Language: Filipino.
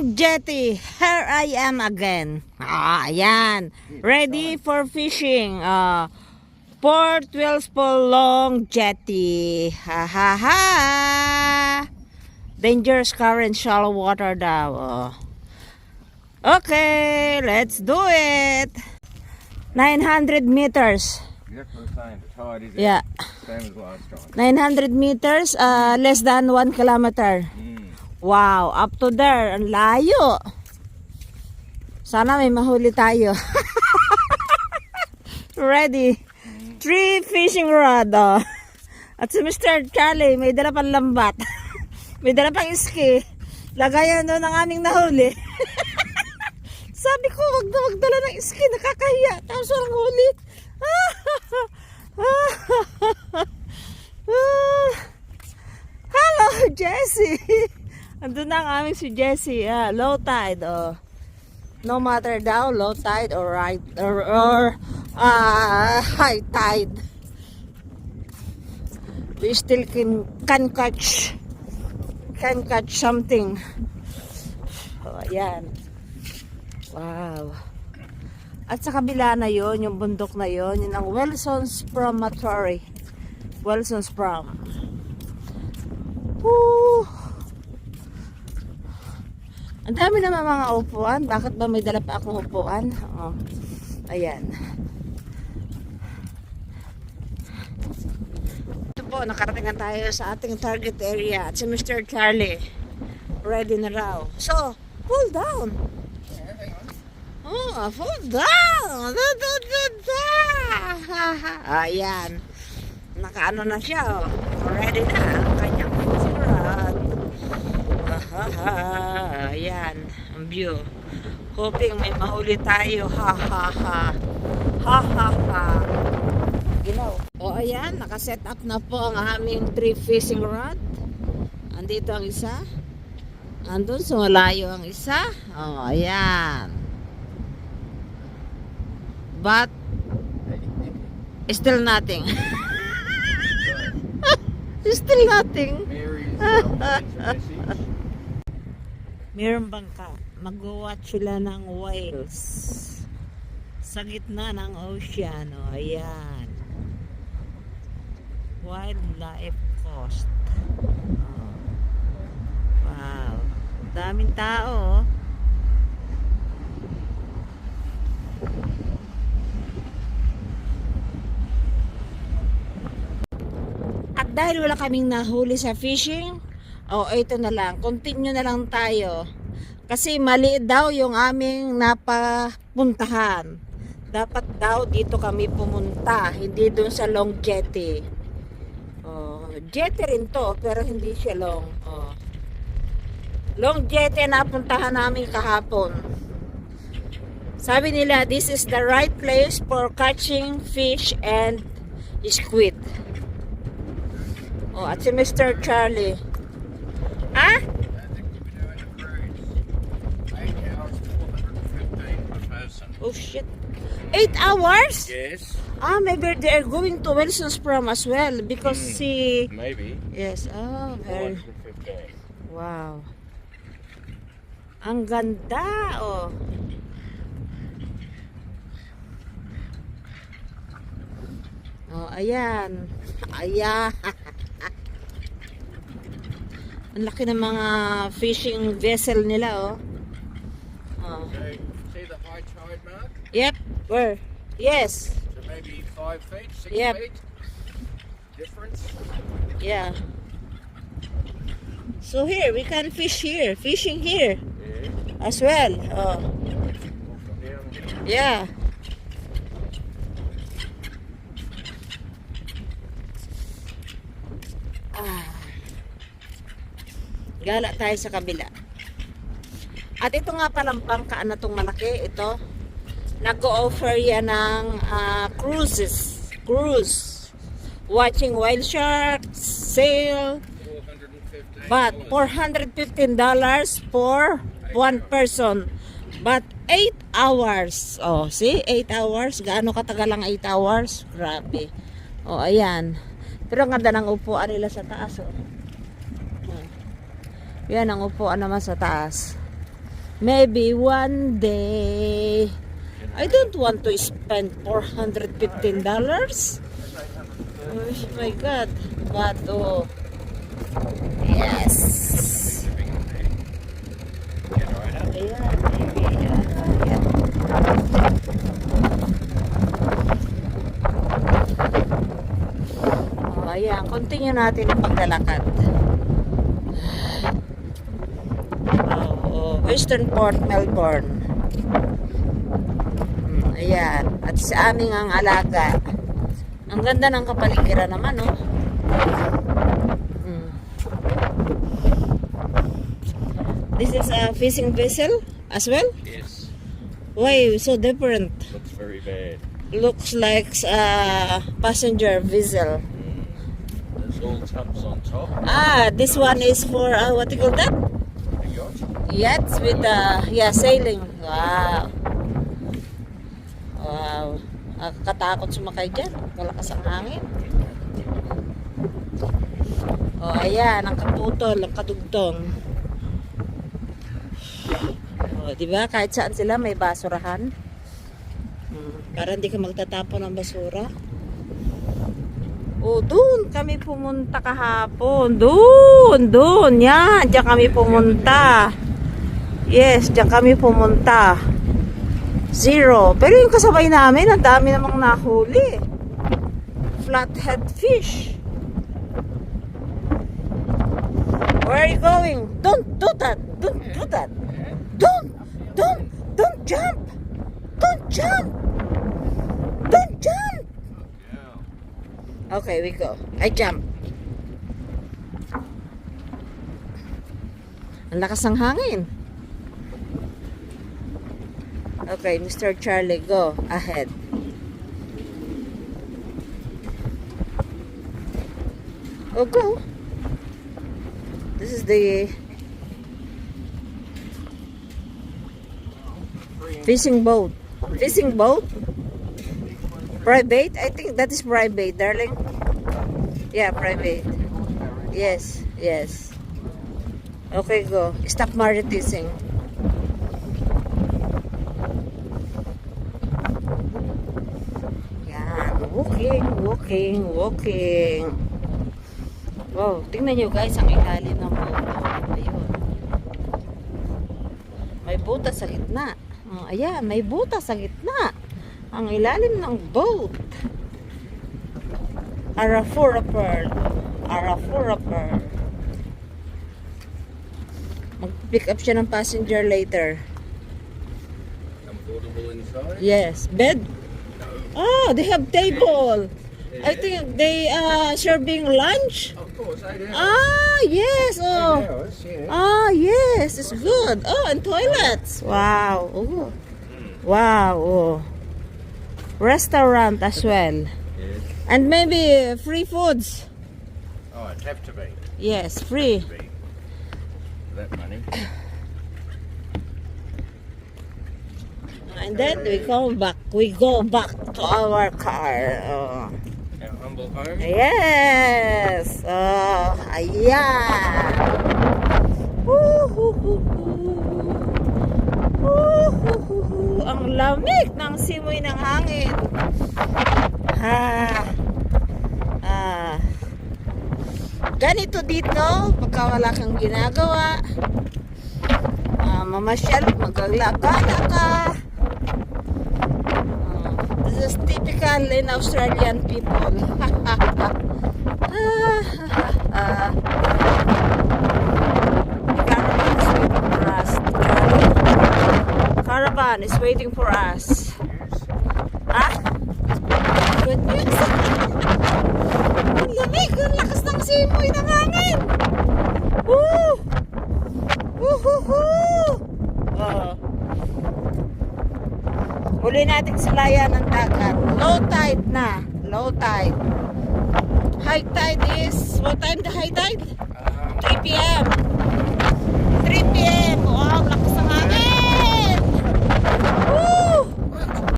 Long Jetty, here I am again. Ayan. Ready for fishing. Port Wellspol Long Jetty. Ha ha ha. Dangerous current, shallow water daw. Okay, let's do it. 900 meters. Yeah. Same as last time. 900 meters, less than 1 kilometer. Wow, up to there. Ang layo. Sana may mahuli tayo. Ready. 3 fishing rod. Oh. At si Mr. Charlie, may dala pang lambat. May dala pang iski. Lagayan doon ang aming nahuli. Sabi ko, wag na magdala ng iski. Nakakahiya. Tapos walang huli. Hello, Jessie. Andun na ang aming si Jessie. Low tide. No matter daw, low tide or high tide. We still can catch something. Ayan. Wow. At sa kabila na yon, yung bundok na yon, yun ang Wilson's Promontory. Wilson's Prom. Woo! Ang dami naman mga upuan. Bakit ba may dala pa akong upuan? Ayan. Ito po, nakarating na tayo sa ating target area. At si Mr. Charlie, ready na raw. So, pull down. Pull down. Ayan. Nakaano na siya. Ready na ang kanyang fishing rod. Ayan, ang view. Hoping may mahuli tayo. Ha ha ha. Ha ha ha. Ginaw. Ayan, nakaset up na po ang aming 3 fishing rod. Andito ang isa. Andun, sumalayo ang isa. Ayan. But still nothing. Still nothing. Meron bangka. Mag-watch sila ng whales sa gitna ng ocean. Ayan. Wildlife coast. Wow. Daming tao. At dahil wala kaming nahuli sa fishing, ito na lang. Continue na lang tayo. Kasi maliit daw yung aming napapuntahan. Dapat daw dito kami pumunta. Hindi dun sa Long Jetty. Jetty rin to, pero hindi siya long. Long Jetty napuntahan namin kahapon. Sabi nila, this is the right place for catching fish and squid. At si Mr. Charlie. Ah? Oh shit. 8 hours? Yes. Maybe they're going to Wilson's Prom as well because Maybe. Yes. Very. 415. Wow. Ang ganda, ayan. Ayan. Ang laki ng mga fishing vessel nila, Okay. See the high tide mark? Yep. Where? Yes. So maybe 5 feet, 6 Yep. feet difference. Yeah. So here, we can fish here. Fishing here Yeah. as well. Yeah. Gala tayo sa kabila. At ito nga palang bangkaan na itong malaki. Ito. Nag-o-offer yan ng cruise. Watching wild sharks, sail. But $415 for one person. But 8 hours. See? 8 hours. Gaano katagal ang 8 hours? Grabe. Ayan. Pero ang ganda ng upuan nila sa taas. Yan ang upuan naman sa taas. Maybe one day. I don't want to spend $415. Oh my God. But oh. Yes. Ayan, maybe. Ayan. Oh, ayan. Continue natin ang paglalakad. Oh, Western Port, Melbourne. Ayan. At sa aming ang alaga. Ang ganda ng kapaligiran naman, oh. This is a fishing vessel as well? Yes. Why so different? Looks very bad. Looks like a passenger vessel. There's all tubs on top. Ah, this one is for, what do you call that? A yacht. Yachts with, yeah, sailing. Wow. Wow. Katakot sumakay dyan. Malakas ang hangin. Oh, ayan, ang kaputol, ang kadugtong. Oh, di ba? Kahit saan sila may basurahan. Para hindi ka magtatapon ng basura. Oh, doon kami pumunta kahapon. Doon. Yan, diyan kami pumunta. Yes, diyan kami pumunta. 0. Pero yung kasabay namin, ang dami namang nahuli. Flathead fish. Where are you going? Don't do that. Don't do that. Don't jump. Don't jump. Don't jump. Okay, we go. I jump. Ang lakas ng hangin. Okay, Mr. Charlie, go ahead. Oh, go. This is the fishing boat. Fishing boat? Private? I think that is private, darling. Yeah, private. Yes. Okay, go. Stop maritizing. Yan. Walking. Wow, tingnan nyo guys, ang ilalim ng boat. Ayun. May butas sa gitna. Ayan, may butas sa gitna. Ang ilalim ng boat. Arafura Pearl. Mag-pick up siya ng passenger later. Comfortable inside? Yes. Bed? Oh, they have table. I think they are serving lunch. Of course, 8 hours. Ah, yes. 8 Oh. hours, yeah. Ah, yes. It's good. Oh, and toilets. Wow. Oh. Wow. Oh. Restaurant as well. Yes. And maybe free foods. Oh, it'd have to be. Yes, free. For that money. And then we go back. We go back to our car. Oh. Our humble home. Yes. Oh, ayan. Ang lamig ng simoy ng hangin. Ganito dito, pagka wala kang ginagawa, mamasyal, maglalakala ka. This is typical in Australian people. Caravan is waiting for us. Ah? Good news. Ang lamig, ang lakas ng simoy ng hangin. Woo! Woohoo! Huli natin sa laya ng dagat. Low tide na. Low tide. High tide is, what time the high tide? 3 p.m. 3 p.m. Wow, lakas